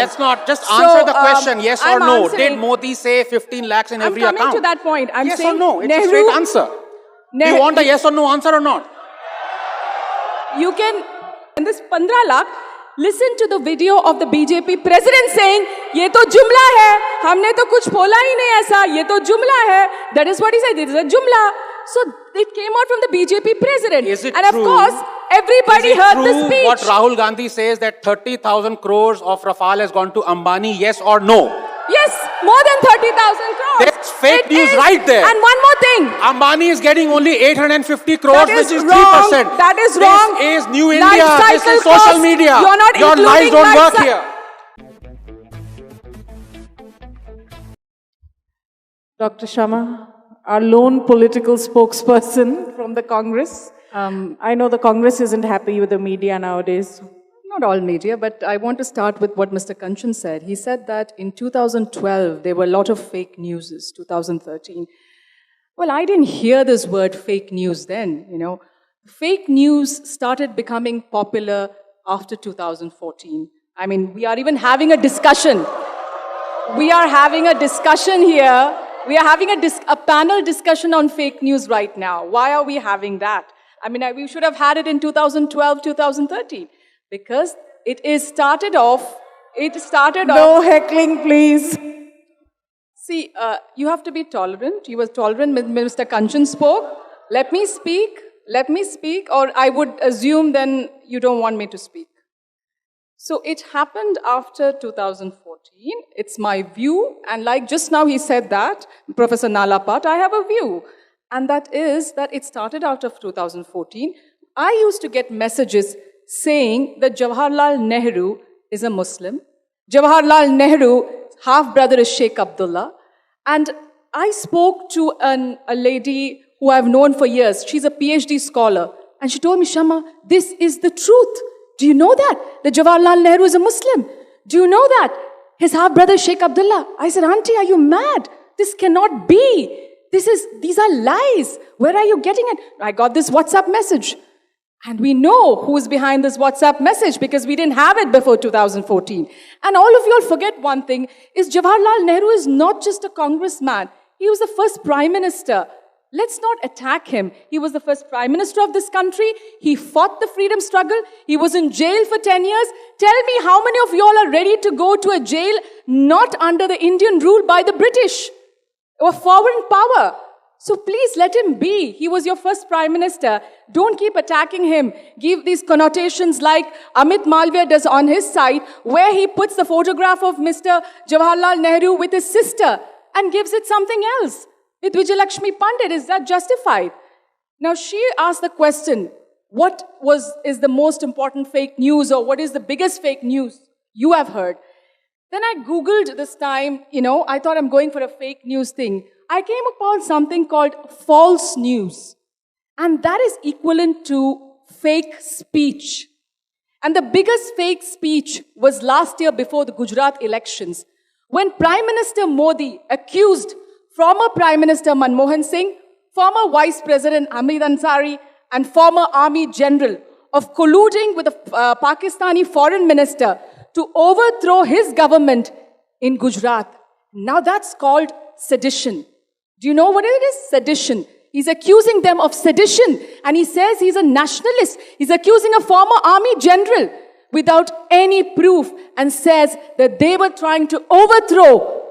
Let's not just answer the question, yes or no. Answering. Did Modi say 15 lakhs in every account? I'm coming to that point. I'm yes saying or no? It's Nehru, a straight answer. Do you want a yes or no answer or not? You can, in this 15 lakh, listen to the video of the BJP president saying, "Ye to jumla hai, हमने तो कुछ बोला ही नहीं ऐसा, ये तो जुमला है." That is what he said. It is a jumla. So it came out from the BJP president. Is it and true? Of course, everybody heard the speech. What Rahul Gandhi says that 30,000 crores of Rafale has gone to Ambani, yes or no? Yes, more than 30,000 crores. That's fake news right there. And one more thing. Ambani is getting only 850 crores, which is 3%. That is wrong. This is New Life India. This is social cost. media. You're not Your lies including don't work life here. Dr. Shama, our lone political spokesperson from the Congress. I know the Congress isn't happy with the media nowadays. Not all media, but I want to start with what Mr. Kanchan said. He said that in 2012, there were a lot of fake news, 2013. Well, I didn't hear this word fake news then, you know. Fake news started becoming popular after 2014. I mean, we are even having a discussion. We are having a discussion here. We are having a panel discussion on fake news right now. Why are we having that? I mean, we should have had it in 2012, 2013. Because it started off. No heckling, please. See, you have to be tolerant. You were tolerant when Mr. Kanchan spoke. Let me speak, or I would assume then you don't want me to speak. So it happened after 2014. It's my view, and like just now he said that, Professor Nalapat, I have a view. And that is that it started out of 2014. I used to get messages saying that Jawaharlal Nehru is a Muslim. Jawaharlal Nehru's half-brother is Sheikh Abdullah. And I spoke to a lady who I've known for years. She's a PhD scholar. And she told me, Shama, this is the truth. Do you know that? That Jawaharlal Nehru is a Muslim. Do you know that? His half-brother is Sheikh Abdullah. I said, Auntie, are you mad? This cannot be. These are lies. Where are you getting it? I got this WhatsApp message. And we know who's behind this WhatsApp message because we didn't have it before 2014. And all of you all forget one thing, is Jawaharlal Nehru is not just a congressman. He was the first prime minister. Let's not attack him. He was the first prime minister of this country. He fought the freedom struggle. He was in jail for 10 years. Tell me how many of you all are ready to go to a jail not under the Indian rule by the British or foreign power? So please let him be. He was your first prime minister. Don't keep attacking him. Give these connotations like Amit Malviya does on his site, where he puts the photograph of Mr. Jawaharlal Nehru with his sister and gives it something else. With Vijayalakshmi Pandit, is that justified? Now she asked the question, what is the most important fake news, or what is the biggest fake news you have heard? Then I Googled this time, I thought I'm going for a fake news thing. I came upon something called false news. And that is equivalent to fake speech. And the biggest fake speech was last year before the Gujarat elections, when Prime Minister Modi accused former Prime Minister Manmohan Singh, former Vice President Hamid Ansari, and former Army General of colluding with a Pakistani foreign minister to overthrow his government in Gujarat. Now that's called sedition. Do you know what it is? Sedition. He's accusing them of sedition. And he says he's a nationalist. He's accusing a former army general without any proof and says that they were trying to overthrow.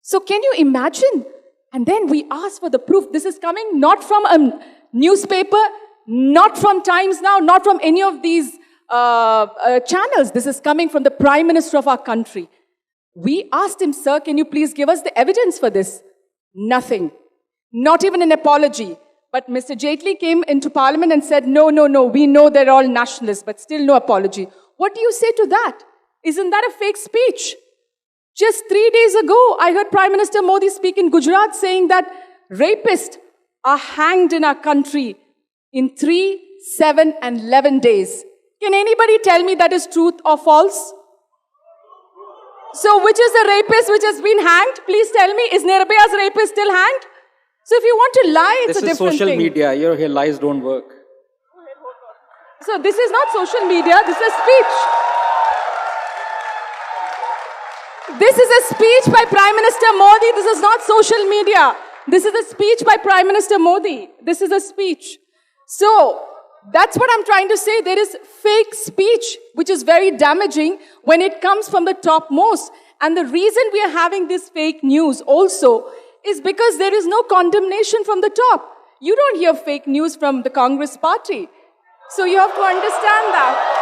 So can you imagine? And then we ask for the proof. This is coming not from a newspaper, not from Times Now, not from any of these channels. This is coming from the Prime Minister of our country. We asked him, sir, can you please give us the evidence for this? Nothing. Not even an apology. But Mr. Jaitley came into Parliament and said, no, we know they're all nationalists, but still no apology. What do you say to that? Isn't that a fake speech? Just 3 days ago, I heard Prime Minister Modi speak in Gujarat saying that rapists are hanged in our country in 3, 7, and 11 days. Can anybody tell me that is truth or false? So which is the rapist which has been hanged? Please tell me, is Nirbhaya's rapist still hanged? So if you want to lie, it's a different thing. This is social media. Here lies don't work. So this is not social media, this is speech. This is a speech by Prime Minister Modi. This is not social media. This is a speech by Prime Minister Modi. This is a speech. So, that's what I'm trying to say. There is fake speech, which is very damaging when it comes from the topmost. And the reason we are having this fake news also is because there is no condemnation from the top. You don't hear fake news from the Congress party. So you have to understand that.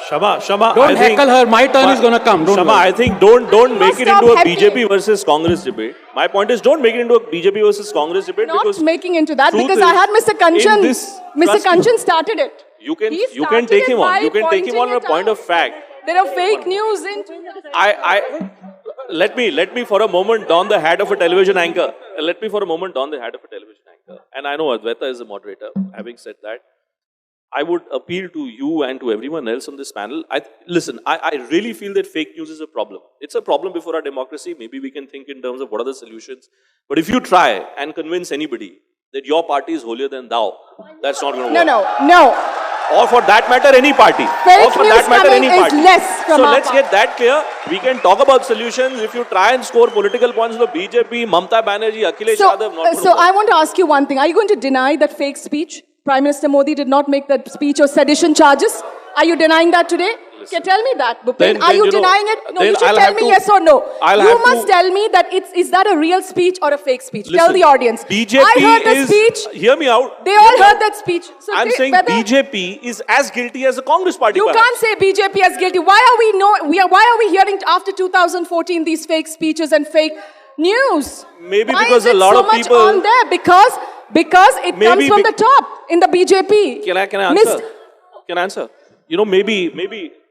Shama, Don't heckle her. My turn is going to come. Don't Shama, worry. I think don't make it stop into a heckling. BJP versus Congress debate. My point is, don't make it into a BJP versus Congress debate Not because making into that truth because is, I had Mr. Kanchan. in this- Mr. trust me. Kanchan started it. you can He take started him it on. by You can take him on a pointing point it of out. fact. There are fake news into Let me for a moment don the hat of a television anchor. Let me for a moment don the hat of a television anchor. And I know Advaita is the moderator. Having said that, I would appeal to you and to everyone else on this panel. Listen, I really feel that fake news is a problem. It's a problem before our democracy. Maybe we can think in terms of what are the solutions. But if you try and convince anybody that your party is holier than thou, that's not going to work. No. Or for that matter, any party. Fake Or for news that matter, coming any is party. less from So our let's party. get that clear. We can talk about solutions. If you try and score political points for BJP, Mamta Banerjee, Akhilesh Yadav, not So I want to ask you one thing. Are you going to deny that fake speech? Prime Minister Modi did not make that speech of sedition charges. Are you denying that today? Okay, tell me that, Bhupen. Are you denying it? No, then you should I'll tell have me to- yes or no. I'll You have must to- tell me that is that a real speech or a fake speech? Tell Listen, the audience. BJP I heard the is, speech. hear me out. They Hear all me heard out. that speech. So I'm saying whether- BJP is as guilty as the Congress party. You perhaps. can't say BJP as guilty. Why are we hearing after 2014 these fake speeches and fake news? Maybe Why because is a it lot so of much people- on there? Because it comes Maybe from the top in the BJP. Can I answer? Can I answer? You know, maybe,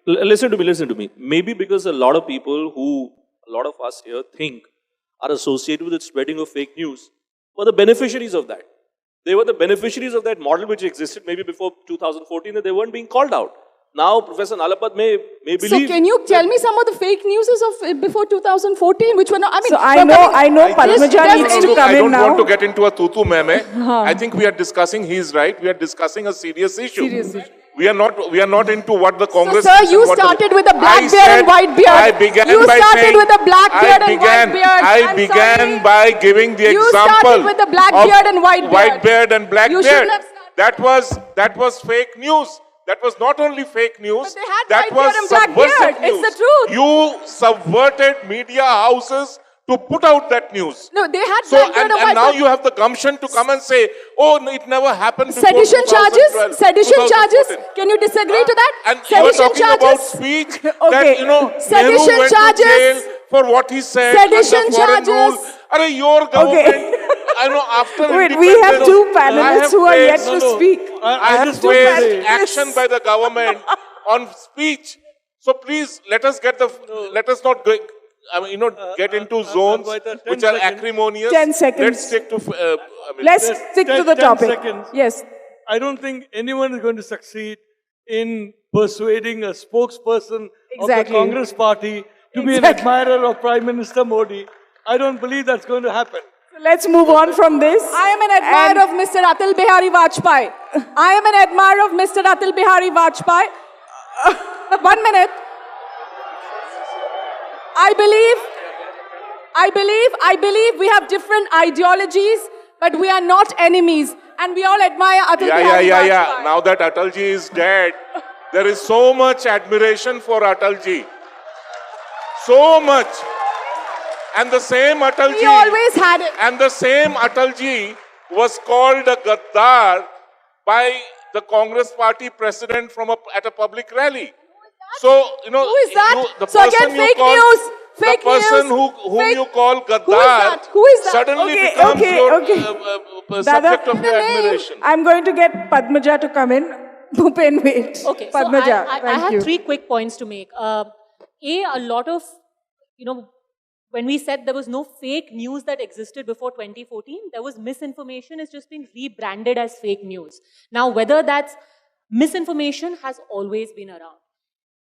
listen to me. Maybe because a lot of people a lot of us here think are associated with the spreading of fake news were the beneficiaries of that. They were the beneficiaries of that model which existed maybe before 2014 that they weren't being called out. Now, Professor Nalapad may believe... So can you tell me some of the fake news of before 2014, which were not, I mean... So I know Padmaja needs to come I in don't now. want to get into a tutu meme. I think we are discussing, he's right, we are discussing a serious issue. We are not into what the Congress... So, sir, is you and what the- started with a black I beard said- and white beard. I began You by started saying... with a black beard and white beard. I I'm began sorry. by giving the You example started with a black of beard and white beard. white beard and black You beard. shouldn't have started. That was fake news. That was not only fake news. But they had that white beard was and black subversive beard. It's news. the truth. You subverted media houses to put out that news. No, they had So, black beard and and white now beard. you have the gumption to come and say, oh, no, it never happened before Sedition 2012, charges? Sedition charges? 2014. Can you disagree to that? And you were Sedition talking charges? about speech that, Okay. Nehru Sedition went charges? to jail for what he said. Sedition under foreign charges? rule. Your government, I know after Wait, we have independence, two I panelists have who are yet faced- to speak. I have two faced panelists. action by the government on speech. So please, let us not go, get into zones which are acrimonious. 10 seconds. Let's stick to, Let's stick to the 10 topic. seconds. Yes. I don't think anyone is going to succeed in persuading a spokesperson of the Exactly. Congress party to be an Exactly. admirer of Prime Minister Modi. I don't believe that's going to happen. Let's move on from this. I am an admirer of Mr. Atal Bihari Vajpayee. I am an admirer of Mr. Atal Bihari Vajpayee. 1 minute. I believe we have different ideologies, but we are not enemies. And we all admire Atal Bihari Vajpayee. Yeah. Now that Atalji is dead, there is so much admiration for Atalji. So much. And the same Atalji... We always had it. And the same Atalji was called a Gaddar by the Congress party president at a public rally. So, Who is that? the So person again, you fake call, news. Fake the person news. whom Fake- you call Gaddar Who is that? Who is that? suddenly Okay, becomes okay, your okay. subject of the your name. admiration. I'm going to get Padmaja to come in. Bhupen, wait. Okay, Padmaja, so I thank have you. 3 quick points to make. A lot of, when we said there was no fake news that existed before 2014, there was misinformation. It's just been rebranded as fake news. Now, whether that's misinformation has always been around.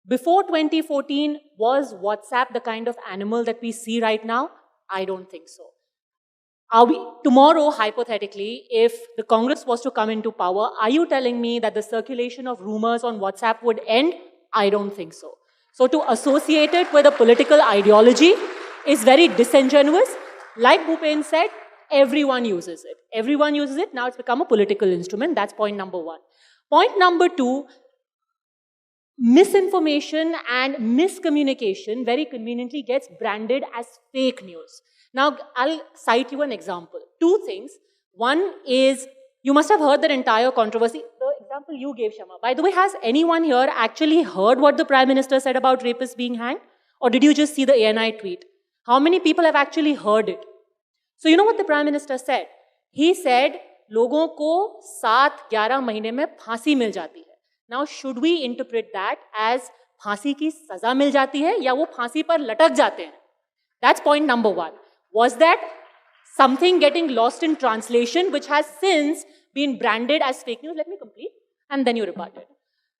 Before 2014, was WhatsApp the kind of animal that we see right now? I don't think so. Tomorrow, hypothetically, if the Congress was to come into power, are you telling me that the circulation of rumors on WhatsApp would end? I don't think so. So to associate it with a political ideology is very disingenuous. Like Bhupen said, everyone uses it. Everyone uses it. Now it's become a political instrument. That's point number one. Point number two, misinformation and miscommunication very conveniently gets branded as fake news. Now, I'll cite you an example. Two things. One is, you must have heard that entire controversy. The example you gave, Shama. By the way, has anyone here actually heard what the Prime Minister said about rapists being hanged? Or did you just see the ANI tweet? How many people have actually heard it? So you know what the Prime Minister said? He said, लोगों को 7-11 महीने में फांसी मिल जाती है. Now, should we interpret that as फांसी की सजा मिल जाती है या वो फांसी पर लटक जाते हैं? That's point number one. Was that something getting lost in translation which has since been branded as fake news? Let me complete and then you rebut it.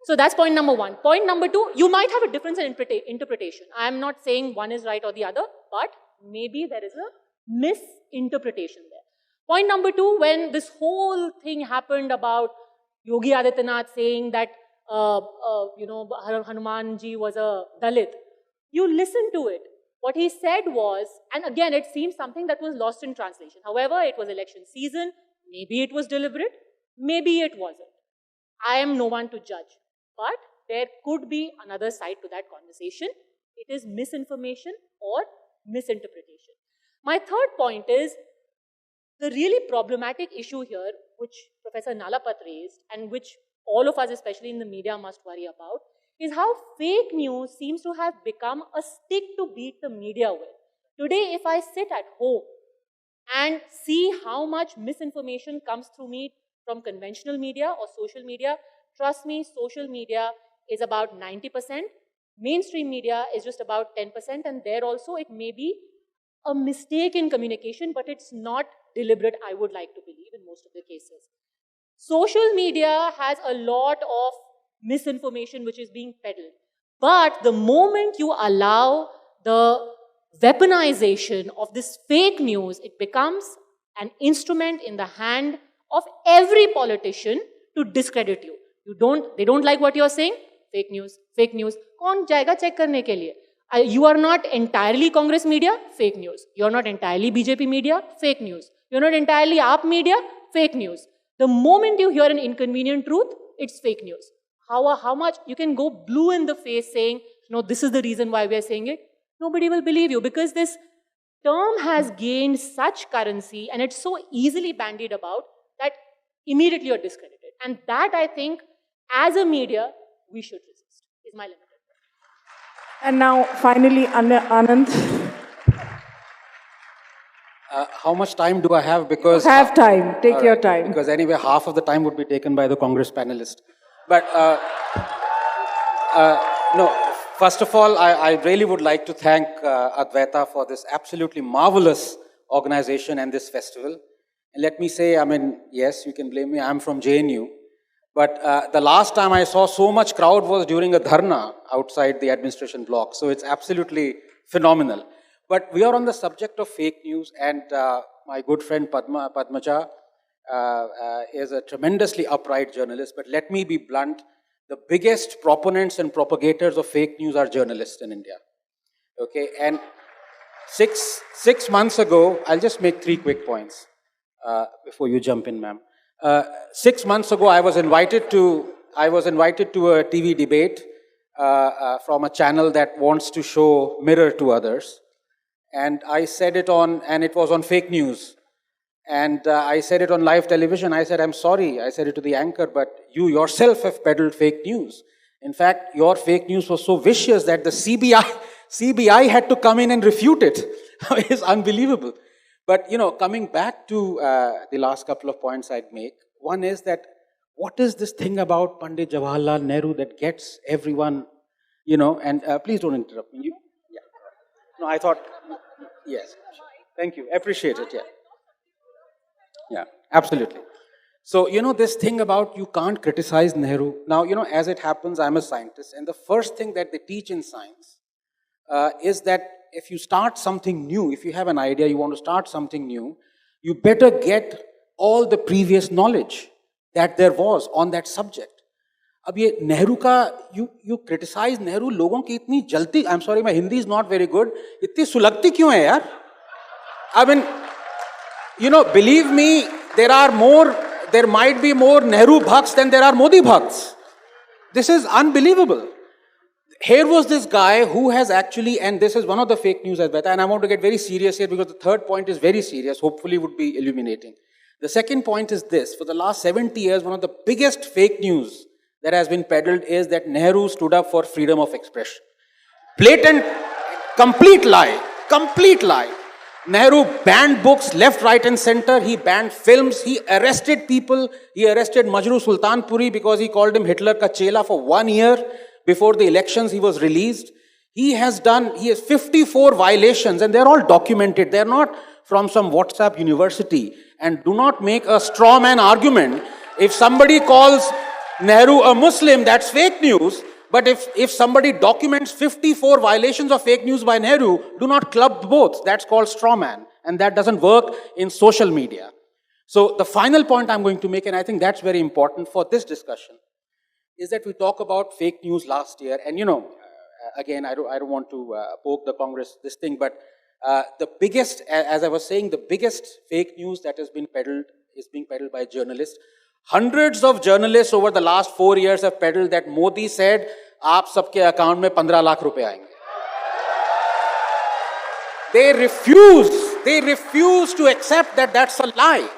So that's point number one. Point number two, you might have a difference in interpretation. I am not saying one is right or the other, but maybe there is a misinterpretation there. Point number two, when this whole thing happened about Yogi Adityanath saying that, Hanuman ji was a Dalit, you listen to it. What he said was, and again, it seems something that was lost in translation. However, it was election season. Maybe it was deliberate. Maybe it wasn't. I am no one to judge. But there could be another side to that conversation. It is misinformation or misinterpretation. My third point is, the really problematic issue here, which Professor Nalapat raised, and which all of us, especially in the media, must worry about, is how fake news seems to have become a stick to beat the media with. Today, if I sit at home and see how much misinformation comes through me from conventional media or social media, trust me, social media is about 90%, mainstream media is just about 10%, and there also it may be a mistake in communication, but it's not deliberate, I would like to believe, in most of the cases. Social media has a lot of misinformation which is being peddled. But the moment you allow the weaponization of this fake news, it becomes an instrument in the hand of every politician to discredit you. They don't like what you're saying? Fake news, fake news. Kaun jayega check karne ke liye? You are not entirely Congress media? Fake news. You are not entirely BJP media? Fake news. You are not entirely AAP media? Fake news. The moment you hear an inconvenient truth, it's fake news. How much you can go blue in the face saying, no, this is the reason why we are saying it. Nobody will believe you because this term has gained such currency and it's so easily bandied about that immediately you're discredited. And that, I think, as a media, we should resist, is my limited point. And now, finally, Anand. How much time do I have? Because Have time. Take your time. Because anyway, half of the time would be taken by the Congress panelist. But no, first of all, I really would like to thank Advaita for this absolutely marvelous organization and this festival. And let me say, I mean, yes, you can blame me, I'm from JNU. But the last time I saw so much crowd was during a dharna outside the administration block. So it's absolutely phenomenal. But we are on the subject of fake news, and my good friend Padmaja is a tremendously upright journalist. But let me be blunt, the biggest proponents and propagators of fake news are journalists in India. Okay, and six months ago, I'll just make 3 quick points before you jump in, ma'am. 6 months ago, I was invited to a TV debate from a channel that wants to show mirror to others. And I said it on, and it was on fake news. And I said it on live television. I said, I'm sorry. I said it to the anchor, but you yourself have peddled fake news. In fact, your fake news was so vicious that the CBI had to come in and refute it. It's unbelievable. But, you know, coming back to the last couple of points I'd make, one is that what is this thing about Pandit Jawaharlal Nehru that gets everyone, you know, and please don't interrupt me. Yeah. No, I thought, yes. Thank you. Appreciate it, yeah. Yeah, absolutely. So, you know, this thing about you can't criticize Nehru. Now, you know, as it happens, I'm a scientist, and the first thing that they teach in science is that if you start something new, if you have an idea, you want to start something new, you better get all the previous knowledge that there was on that subject. अब ये नेहरू का you criticize Nehru, लोगों की इतनी जलती, I'm sorry, my Hindi is not very good, इतनी सुलगती क्यों है यार? I mean, you know, believe me, there might be more Nehru bhakts than there are Modi bhakts. This is unbelievable. Here was this guy who has actually, and this is one of the fake news, and I want to get very serious here because the third point is very serious, hopefully would be illuminating. The second point is this: for the last 70 years, one of the biggest fake news that has been peddled is that Nehru stood up for freedom of expression. Blatant, complete lie, complete lie. Nehru banned books left, right and center. He banned films. He arrested people. He arrested Majru Sultanpuri because he called him Hitler ka chela for 1 year. Before the elections, he was released. He has 54 violations and they're all documented. They're not from some WhatsApp university. And do not make a straw man argument. If somebody calls Nehru a Muslim, that's fake news. But if somebody documents 54 violations of fake news by Nehru, do not club both. That's called straw man. And that doesn't work in social media. So the final point I'm going to make, and I think that's very important for this discussion, is that we talk about fake news last year. And you know, again, I don't want to poke the Congress this thing, but the biggest, as I was saying, the biggest fake news that has been peddled is being peddled by journalists. Hundreds of journalists over the last 4 years have peddled that Modi said, "Aap sabke account mein 15 lakh rupees aayenge." They refuse to accept that that's a lie.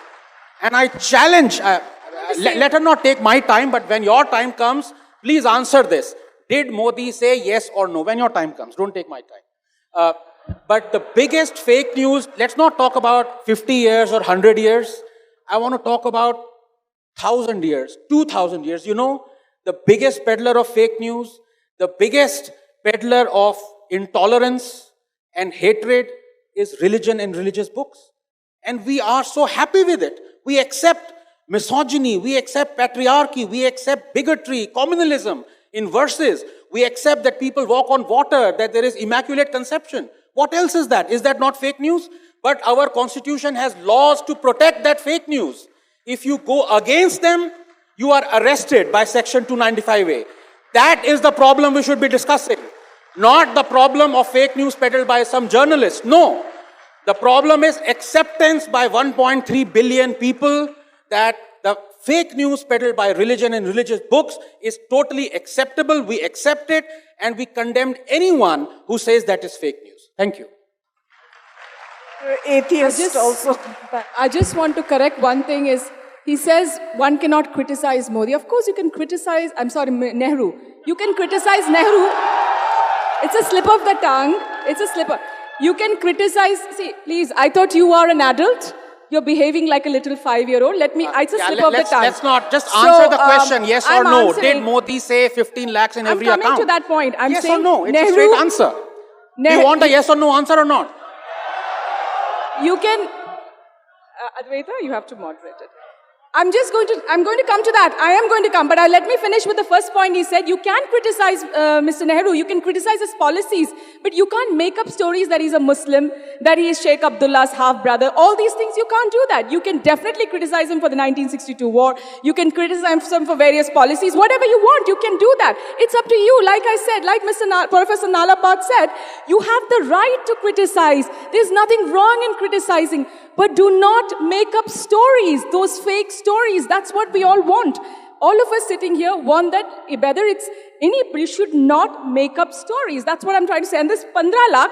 And I challenge, let her not take my time, but when your time comes, please answer this. Did Modi say yes or no? When your time comes, don't take my time. But the biggest fake news, let's not talk about 50 years or 100 years. I want to talk about 1,000 years, 2,000 years. You know, the biggest peddler of fake news, the biggest peddler of intolerance and hatred is religion and religious books. And we are so happy with it. We accept misogyny, we accept patriarchy, we accept bigotry, communalism in verses. We accept that people walk on water, that there is immaculate conception. What else is that? Is that not fake news? But our constitution has laws to protect that fake news. If you go against them, you are arrested by section 295A. That is the problem we should be discussing. Not the problem of fake news peddled by some journalists. No. The problem is acceptance by 1.3 billion people that the fake news peddled by religion and religious books is totally acceptable. We accept it and we condemn anyone who says that is fake news. Thank you. Atheist also. I just want to correct one thing is, he says one cannot criticize Modi. Of course you can criticize, Nehru. You can criticize Nehru. It's a slip of the tongue. It's a slip of... You can criticize... See, please, I thought you are an adult. You're behaving like a little 5-year-old. It's a slip of the tongue. Let's not just answer the question, yes or no. Did Modi say 15 lakhs in every account? I'm coming to that point. I'm yes saying or no? It's Nehru, a straight answer. Do you want a yes or no answer or not? You can... Advaita, you have to moderate it. I'm going to come to that. I am going to come, but let me finish with the first point. He said, you can criticize Mr. Nehru, you can criticize his policies, but you can't make up stories that he's a Muslim, that he is Sheikh Abdullah's half-brother. All these things, you can't do that. You can definitely criticize him for the 1962 war. You can criticize him for various policies. Whatever you want, you can do that. It's up to you. Like I said, like Professor Nala Park said, you have the right to criticize. There's nothing wrong in criticizing. But do not make up stories, those fake stories. That's what we all want. All of us sitting here want that, whether it's anybody should not make up stories. That's what I'm trying to say. And this 15 lakh,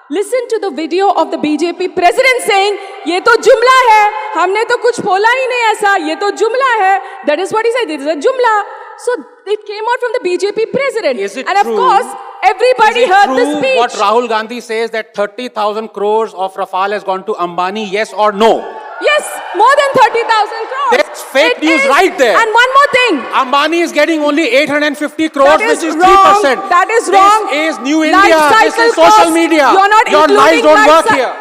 listen to the video of the BJP president saying, "Ye to jumla hai, humne to kuch bola hi nahi aisa, ye to jumla hai." That is what he said, it is a jumla. So it came out from the BJP president. Is it and true? Of course, everybody heard the speech. What Rahul Gandhi says that 30,000 crores of Rafale has gone to Ambani, yes or no? Yes, more than 30,000 crores. That's fake news right there. And one more thing. Ambani is getting only 850 crores, That is which is wrong. 3%. That is wrong. This is New Life India. This cycle is social cost. media. You're not Your lies including don't life work here.